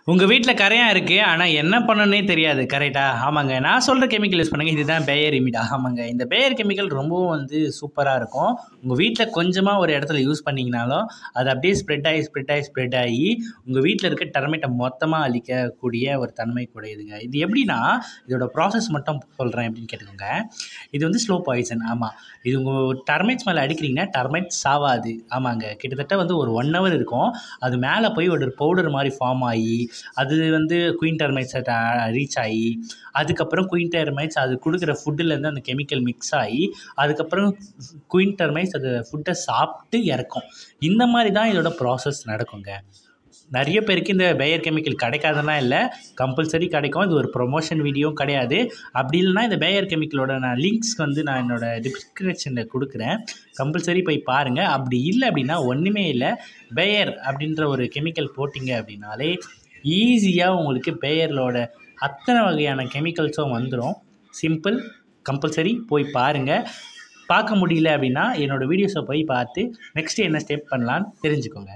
உங்கள் வீட்டில் கரையான் இருக்குது, ஆனால் என்ன பண்ணணுன்னே தெரியாது. கரெக்டா? ஆமாங்க. நான் சொல்கிற கெமிக்கல் யூஸ் பண்ணுங்கள். இதுதான் பேயர் இமிடா. ஆமாங்க. இந்த பேயர் கெமிக்கல் ரொம்பவும் சூப்பராக இருக்கும். உங்கள் வீட்டில் கொஞ்சமாக ஒரு இடத்துல யூஸ் பண்ணிங்கனாலும் அது அப்படியே ஸ்ப்ரெட் ஆகி உங்கள் வீட்டில் இருக்க டெர்மைட்டை மொத்தமாக அழிக்கக்கூடிய ஒரு தன்மை கூடியதுங்க. இது எப்படின்னா, இதோட ப்ராசஸ் மட்டும் சொல்கிறேன் எப்படின்னு கேட்டுக்கோங்க. இது ஸ்லோ பாய்சன். ஆமாம். இது உங்கள் டெர்மைட்ஸ் மேலே அடிக்கிறீங்கன்னா டெர்மைட் சாவாது. ஆமாங்க. கிட்டத்தட்ட ஒரு 1 ஹவர் இருக்கும். அது மேலே போய் ஒரு பவுடர் மாதிரி ஃபார்ம் ஆகி அது குயின் டெர்மைட்ஸை ரீச் ஆகி அதுக்கப்புறம் குயின் டெர்மைட்ஸ் அது கொடுக்குற ஃபுட்டுலேருந்து அந்த கெமிக்கல் மிக்ஸ் ஆகி அதுக்கப்புறம் குயின் டெர்மைட்ஸ் அது ஃபுட்டை சாப்பிட்டு இறக்கும். இந்த மாதிரி தான் இதோட ப்ராசஸ் நடக்குங்க. நிறைய பேருக்கு இந்த பேயர் கெமிக்கல் கிடைக்காதுன்னா இல்லை, கம்பல்சரி கிடைக்கும். இது ஒரு ப்ரொமோஷன் வீடியோ கிடையாது. அப்படி இல்லைனா இந்த பேயர் கெமிக்கலோட லிங்க்ஸ் நான் என்னோடய டிஸ்கிரிப்ஷனில் கொடுக்குறேன். கம்பல்சரி போய் பாருங்கள். அப்படி இல்லை அப்படின்னா ஒன்றுமே இல்லை, பேயர் அப்படின்ற ஒரு கெமிக்கல் போட்டிங்க அப்படின்னாலே ஈஸியாக உங்களுக்கு பேயர்லோட அத்தனை வகையான கெமிக்கல்ஸும் வந்துடும். சிம்பிள். கம்பல்சரி போய் பாருங்கள். பார்க்க முடியல அப்படின்னா என்னோடய வீடியோஸை போய் பார்த்து நெக்ஸ்ட்டு என்ன ஸ்டெப் பண்ணலான்னு தெரிஞ்சுக்கோங்க.